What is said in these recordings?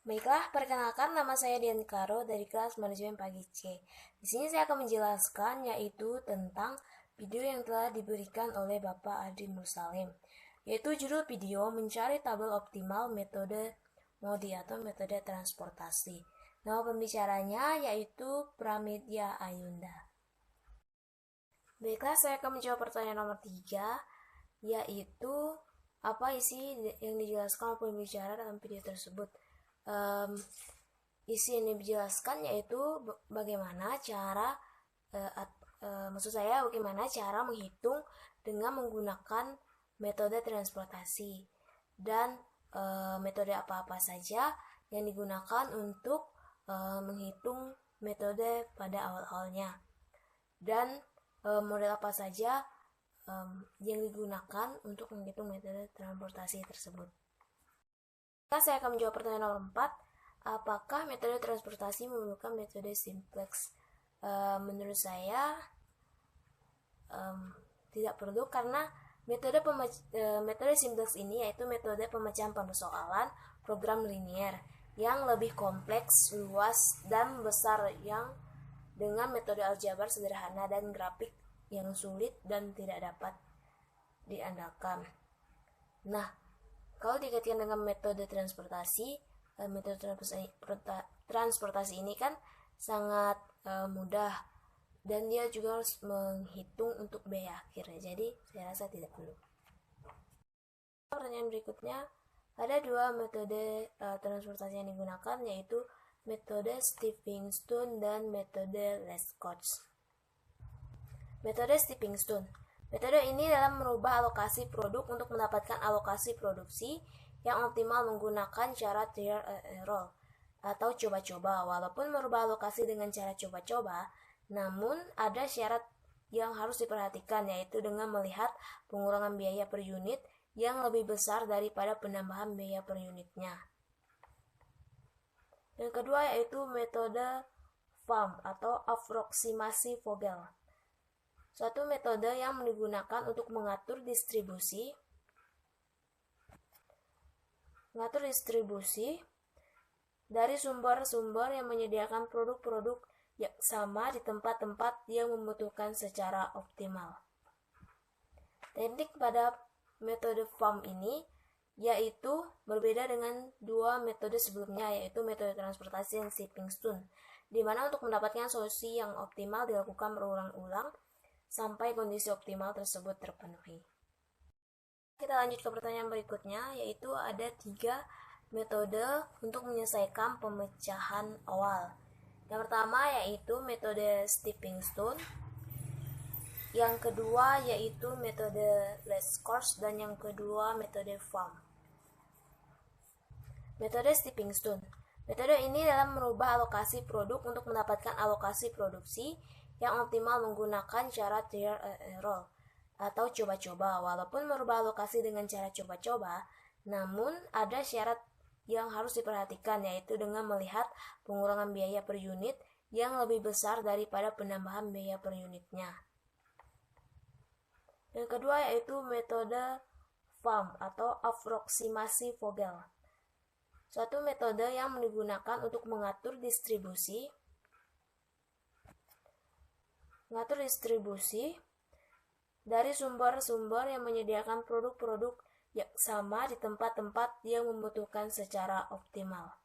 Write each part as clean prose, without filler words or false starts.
Baiklah, perkenalkan nama saya Dian Karo dari kelas Manajemen Pagi C. Di sini saya akan menjelaskan yaitu tentang video yang telah diberikan oleh Bapak Adri Mursalim, yaitu judul video mencari tabel optimal metode MODI atau metode transportasi. Nama pembicaranya yaitu Pramedia Ayunda. Baiklah, saya akan menjawab pertanyaan nomor 3, yaitu apa isi yang dijelaskan oleh pembicara dalam video tersebut. Isi yang dijelaskan yaitu bagaimana cara bagaimana cara menghitung dengan menggunakan metode transportasi dan metode apa-apa saja yang digunakan untuk menghitung metode pada awal-awalnya dan model apa saja yang digunakan untuk menghitung metode transportasi tersebut. Saya akan menjawab pertanyaan nomor 4. Apakah metode transportasi memerlukan metode simplex? Menurut saya tidak perlu, karena metode simplex ini yaitu metode pemecahan persoalan program linier yang lebih kompleks, luas, dan besar yang dengan metode aljabar sederhana dan grafik yang sulit dan tidak dapat diandalkan. Nah, kalau dikaitkan dengan metode transportasi ini kan sangat mudah dan dia juga harus menghitung untuk biaya akhir. Jadi saya rasa tidak perlu. Pertanyaan berikutnya, ada dua metode transportasi yang digunakan, yaitu metode stepping stone dan metode Lescott. Metode stepping stone. Metode ini dalam merubah alokasi produk untuk mendapatkan alokasi produksi yang optimal menggunakan cara trial and error atau coba-coba. Walaupun merubah alokasi dengan cara coba-coba, namun ada syarat yang harus diperhatikan, yaitu dengan melihat pengurangan biaya per unit yang lebih besar daripada penambahan biaya per unitnya. Yang kedua yaitu metode FAM atau aproksimasi Vogel. Suatu metode yang digunakan untuk mengatur distribusi dari sumber-sumber yang menyediakan produk-produk yang sama di tempat-tempat yang membutuhkan secara optimal. Teknik pada metode FAM ini yaitu berbeda dengan dua metode sebelumnya, yaitu metode transportasi dan stepping stone, di mana untuk mendapatkan solusi yang optimal dilakukan berulang-ulang sampai kondisi optimal tersebut terpenuhi. Kita lanjut ke pertanyaan berikutnya, yaitu ada 3 metode untuk menyelesaikan pemecahan awal. Yang pertama yaitu metode stepping stone, yang kedua yaitu metode Lescott, dan yang kedua metode FAM. Metode stepping stone. Metode ini dalam merubah alokasi produk untuk mendapatkan alokasi produksi yang optimal menggunakan cara trial and error atau coba-coba. Walaupun merubah alokasi dengan cara coba-coba, namun ada syarat yang harus diperhatikan, yaitu dengan melihat pengurangan biaya per unit yang lebih besar daripada penambahan biaya per unitnya. Yang kedua yaitu metode FAM atau aproksimasi Vogel. Suatu metode yang digunakan untuk mengatur distribusi dari sumber-sumber yang menyediakan produk-produk yang sama di tempat-tempat yang membutuhkan secara optimal.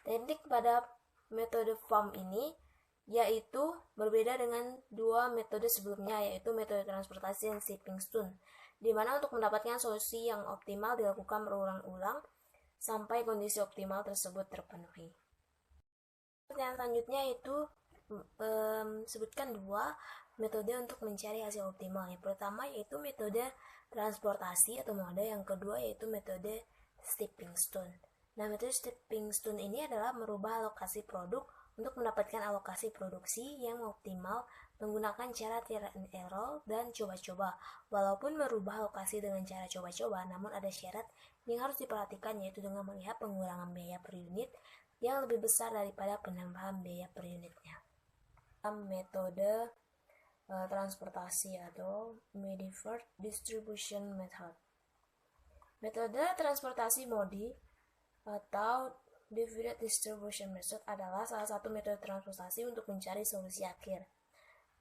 Teknik pada metode FAM ini yaitu berbeda dengan dua metode sebelumnya, yaitu metode transportasi dan stepping stone, di mana untuk mendapatkan solusi yang optimal dilakukan berulang-ulang sampai kondisi optimal tersebut terpenuhi. Pertanyaan selanjutnya itu sebutkan dua metode untuk mencari hasil optimal. Yang pertama yaitu metode transportasi atau mode, yang kedua yaitu metode stepping stone. Nah, metode stepping stone ini adalah merubah alokasi produk untuk mendapatkan alokasi produksi yang optimal menggunakan cara trial and error dan coba-coba. Walaupun merubah alokasi dengan cara coba-coba, namun ada syarat yang harus diperhatikan, yaitu dengan melihat pengurangan biaya per unit yang lebih besar daripada penambahan biaya per unitnya. Metode transportasi atau Mediford Distribution Method. Metode transportasi MODI atau divided distribution method adalah salah satu metode transportasi untuk mencari solusi akhir.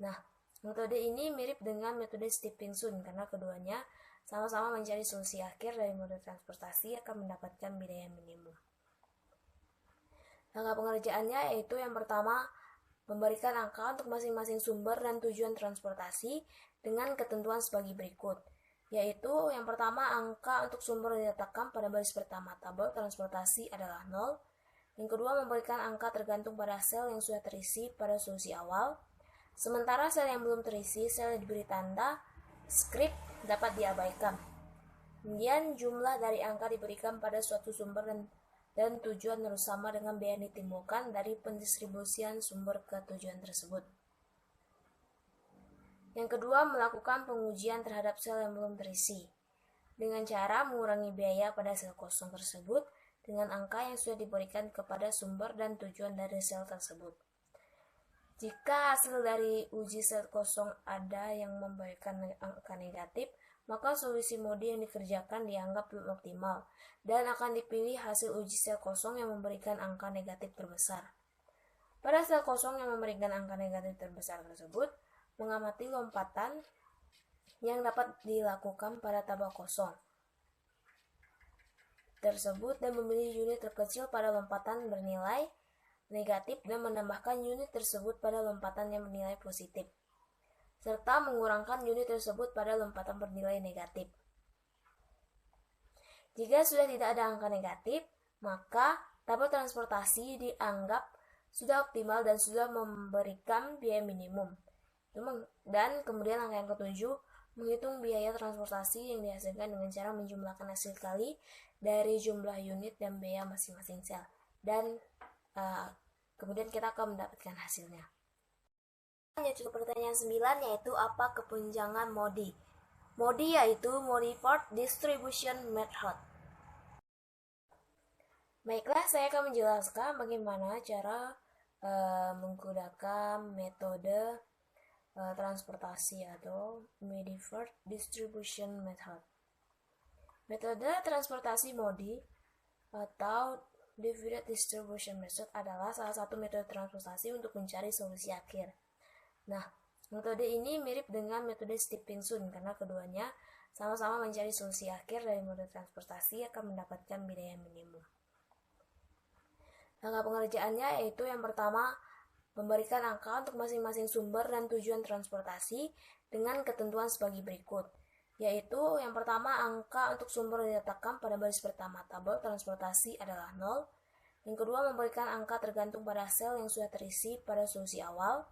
Nah, metode ini mirip dengan metode Stephenson karena keduanya sama-sama mencari solusi akhir dari mode transportasi akan mendapatkan biaya minimum. Langkah pengerjaannya yaitu yang pertama, memberikan angka untuk masing-masing sumber dan tujuan transportasi dengan ketentuan sebagai berikut, yaitu yang pertama, angka untuk sumber diletakkan pada baris pertama tabel transportasi adalah 0. Yang kedua, memberikan angka tergantung pada sel yang sudah terisi pada solusi awal. Sementara sel yang belum terisi, sel yang diberi tanda script dapat diabaikan. Kemudian jumlah dari angka diberikan pada suatu sumber dan tujuan harus sama dengan biaya yang ditimbulkan dari pendistribusian sumber ke tujuan tersebut. Yang kedua, melakukan pengujian terhadap sel yang belum terisi dengan cara mengurangi biaya pada sel kosong tersebut dengan angka yang sudah diberikan kepada sumber dan tujuan dari sel tersebut. Jika hasil dari uji sel kosong ada yang memberikan angka negatif, maka solusi mode yang dikerjakan dianggap belum optimal dan akan dipilih hasil uji sel kosong yang memberikan angka negatif terbesar. Pada sel kosong yang memberikan angka negatif terbesar tersebut, mengamati lompatan yang dapat dilakukan pada tabel kosong tersebut dan memilih unit terkecil pada lompatan bernilai negatif dan menambahkan unit tersebut pada lompatan yang bernilai positif, serta mengurangkan unit tersebut pada lompatan bernilai negatif. Jika sudah tidak ada angka negatif, maka tabel transportasi dianggap sudah optimal dan sudah memberikan biaya minimum. Dan kemudian langkah yang ketujuh, menghitung biaya transportasi yang dihasilkan dengan cara menjumlahkan hasil kali dari jumlah unit dan biaya masing-masing sel. Dan kemudian kita akan mendapatkan hasilnya. Lanjut ke pertanyaan 9, yaitu apa kepanjangan MODI? MODI yaitu Modified Distribution Method. Baiklah, saya akan menjelaskan bagaimana cara menggunakan metode transportasi atau Modified Distribution Method. Metode transportasi MODI atau divided distribution method adalah salah satu metode transportasi untuk mencari solusi akhir. Nah, metode ini mirip dengan metode Stephenson karena keduanya sama-sama mencari solusi akhir dari mode transportasi akan mendapatkan biaya minimum. Langkah pengerjaannya yaitu yang pertama, memberikan angka untuk masing-masing sumber dan tujuan transportasi dengan ketentuan sebagai berikut, yaitu yang pertama, angka untuk sumber diletakkan pada baris pertama tabel transportasi adalah 0. Yang kedua, memberikan angka tergantung pada sel yang sudah terisi pada solusi awal.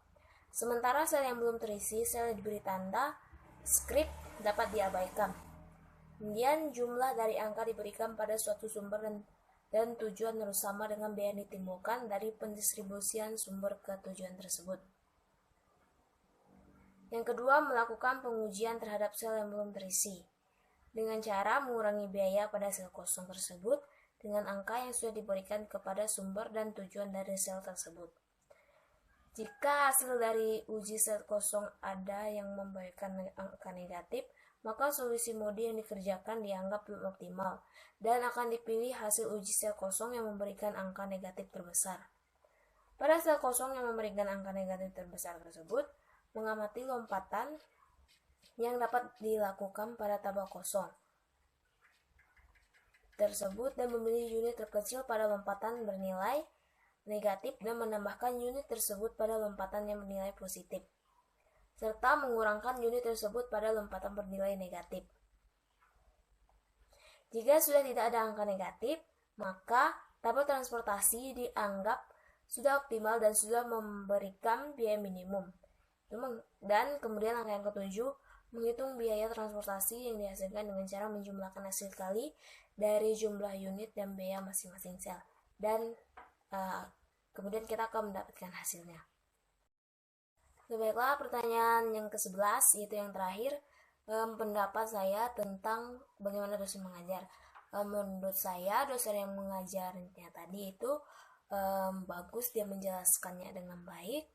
Sementara sel yang belum terisi, sel yang diberi tanda script dapat diabaikan. Kemudian jumlah dari angka diberikan pada suatu sumber dan tujuan harus sama dengan biaya yang ditimbulkan dari pendistribusian sumber ke tujuan tersebut. Yang kedua, melakukan pengujian terhadap sel yang belum terisi dengan cara mengurangi biaya pada sel kosong tersebut dengan angka yang sudah diberikan kepada sumber dan tujuan dari sel tersebut. Jika hasil dari uji sel kosong ada yang memberikan angka negatif, maka solusi mode yang dikerjakan dianggap belum optimal dan akan dipilih hasil uji sel kosong yang memberikan angka negatif terbesar. Pada sel kosong yang memberikan angka negatif terbesar tersebut, mengamati lompatan yang dapat dilakukan pada tabel kosong tersebut dan memilih unit terkecil pada lompatan bernilai negatif dan menambahkan unit tersebut pada lompatan yang bernilai positif, serta mengurangkan unit tersebut pada lompatan bernilai negatif. Jika sudah tidak ada angka negatif, maka tabel transportasi dianggap sudah optimal dan sudah memberikan biaya minimum. Dan kemudian langkah yang ketujuh, menghitung biaya transportasi yang dihasilkan dengan cara menjumlahkan hasil kali dari jumlah unit dan biaya masing-masing sel. Dan kemudian kita akan mendapatkan hasilnya. Baiklah, pertanyaan yang ke-11, yaitu yang terakhir, pendapat saya tentang bagaimana dosen mengajar. Menurut saya, dosen yang mengajarnya tadi itu bagus, dia menjelaskannya dengan baik.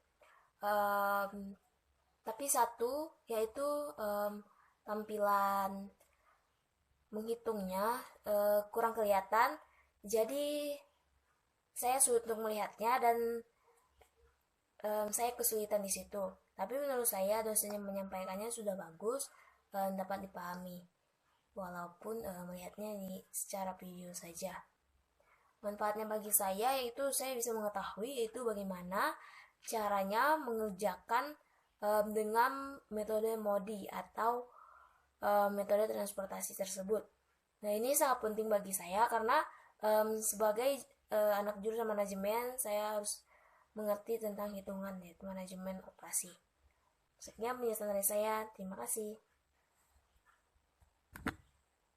Tapi satu, yaitu tampilan menghitungnya kurang kelihatan. Jadi saya sulit untuk melihatnya dan saya kesulitan di situ. Tapi menurut saya dosen yang menyampaikannya sudah bagus, dapat dipahami. Walaupun melihatnya secara video saja. Manfaatnya bagi saya yaitu saya bisa mengetahui yaitu bagaimana caranya mengerjakan dengan metode MODI atau metode transportasi tersebut. Nah, ini sangat penting bagi saya karena sebagai anak jurusan manajemen, saya harus mengerti tentang hitungan yaitu manajemen operasi. Sekian penjelasan dari saya. Terima kasih.